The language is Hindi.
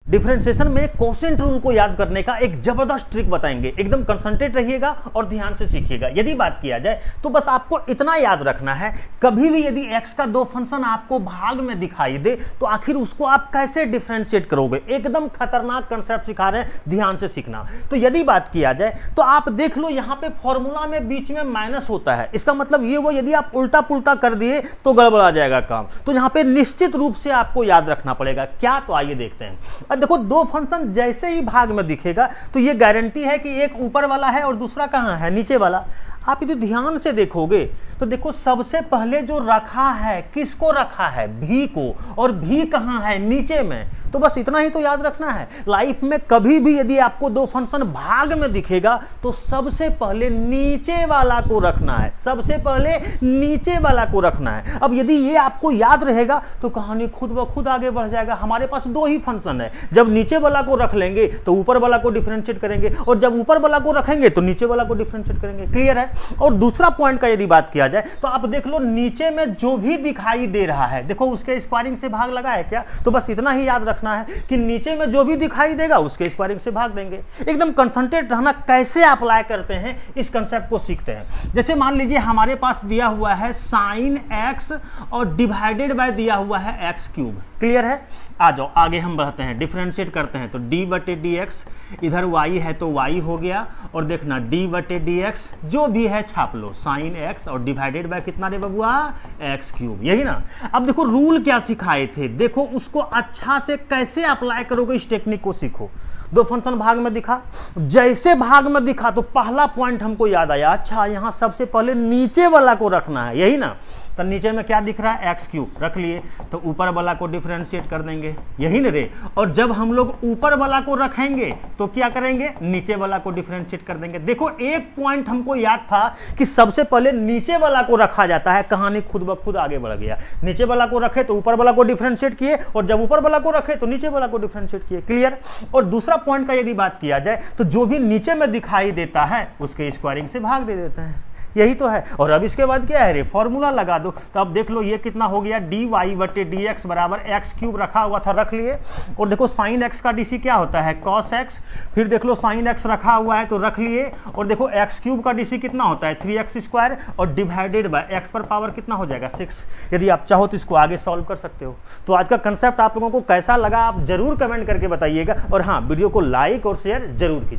डिफरेंशिएशन में कोसेंट रूल को याद करने का एक जबरदस्त ट्रिक बताएंगे। एकदम कंसंट्रेट रहिएगा और ध्यान से सीखिएगा। यदि बात किया जाए तो बस आपको इतना याद रखना है, कभी भी यदि x का दो फंक्शन आपको भाग में दिखाई दे तो आखिर उसको आप कैसे डिफरेंशिएट करोगे। एकदम खतरनाक कंसेप्ट सिखा रहे हैं, ध्यान से सीखना। तो यदि बात किया जाए तो आप देख लो यहां पे फॉर्मूला में बीच में माइनस होता है, इसका मतलब ये वो यदि आप उल्टा पुल्टा कर दिए तो गड़बड़ा जाएगा काम। तो यहां पे निश्चित रूप से आपको याद रखना पड़ेगा। क्या? तो आइए देखते हैं। देखो दो फंक्शन जैसे ही भाग में दिखेगा तो ये गारंटी है कि एक ऊपर वाला है और दूसरा कहां है? नीचे वाला। आप यदि ध्यान से देखोगे तो देखो सबसे पहले जो रखा है, किसको रखा है? भी को। और भी कहां है? नीचे में। तो बस इतना ही तो याद रखना है। लाइफ में कभी भी यदि आपको दो फंक्शन भाग में दिखेगा तो सबसे पहले नीचे वाला को रखना है, सबसे पहले नीचे वाला को रखना है। अब यदि ये आपको याद रहेगा तो कहानी खुद ब खुद आगे बढ़ जाएगा। हमारे पास दो ही फंक्शन है, जब नीचे वाला को रख लेंगे तो ऊपर वाला को डिफरेंशिएट करेंगे, और जब ऊपर वाला को रखेंगे तो नीचे वाला को डिफरेंशिएट करेंगे। क्लियर है? और दूसरा पॉइंट का यदि बात किया जाए तो आप देख लो नीचे में जो भी दिखाई दे रहा है, देखो उसके स्क्वायरिंग से भाग लगा है क्या? तो बस इतना ही याद रखना है कि नीचे में जो भी दिखाई देगा उसके स्क्वायरिंग से भाग देंगे। एकदम कंसंट्रेट रहना, कैसे अप्लाई करते हैं इस कंसेप्ट को सीखते हैं। जैसे मान लीजिए हमारे पास दिया हुआ है sin x और डिवाइडेड बाय दिया हुआ है x क्यूब। क्लियर है? आ जाओ आगे हम बढ़ते हैं, डिफरेंशिएट करते हैं। तो d बटे डी एक्स, इधर y है तो y हो गया, और देखना d बटे डी एक्स जो भी है छाप लो, sin x और डिवाइडेड बाय कितना रे बबुआ? x cube. यही ना। अब देखो रूल क्या सिखाए थे, देखो उसको अच्छा से कैसे अप्लाई करोगे इस टेक्निक को सीखो। दो फंक्शन भाग में दिखा, जैसे भाग में दिखा तो पहला पॉइंट हमको याद आया, अच्छा यहां सबसे पहले नीचे वाला को रखना है। यही ना। तो नीचे में क्या दिख रहा है? एक्स क्यूब रख लिए, तो ऊपर वाला को डिफरेंशिएट कर देंगे। यही ना रे। और जब हम लोग ऊपर वाला को रखेंगे तो क्या करेंगे? नीचे वाला को डिफरेंशिएट कर देंगे। देखो एक पॉइंट हमको याद था कि सबसे पहले नीचे वाला को रखा जाता है, कहानी खुद ब खुद आगे बढ़ गया। नीचे वाला को रखे तो ऊपर वाला को डिफरेंशिएट किए, और जब ऊपर वाला को रखे तो नीचे वाला को डिफरेंशिएट किए। क्लियर? और दूसरा पॉइंट का यदि बात किया जाए तो जो भी नीचे में दिखाई देता है उसके स्क्वायरिंग से भाग दे देते हैं। यही तो है। और अब इसके बाद क्या है रे? फॉर्मूला लगा दो। तो अब देख लो ये कितना हो गया? डी वाई बटे डी एक्स बराबर एक्स क्यूब रखा हुआ था, रख लिए। और देखो साइन एक्स का डीसी क्या होता है? Cos x. फिर देख लो साइन एक्स रखा हुआ है तो रख लिए। और देखो एक्स क्यूब का डीसी कितना होता है? 3x स्क्वायर, और डिवाइडेड बाय एक्स पर पावर कितना हो जाएगा? 6। यदि आप चाहो तो इसको आगे सॉल्व कर सकते हो। तो आज का कंसेप्ट आप लोगों को कैसा लगा आप जरूर कमेंट करके बताइएगा। और हाँ, वीडियो को लाइक और शेयर जरूर कीजिए।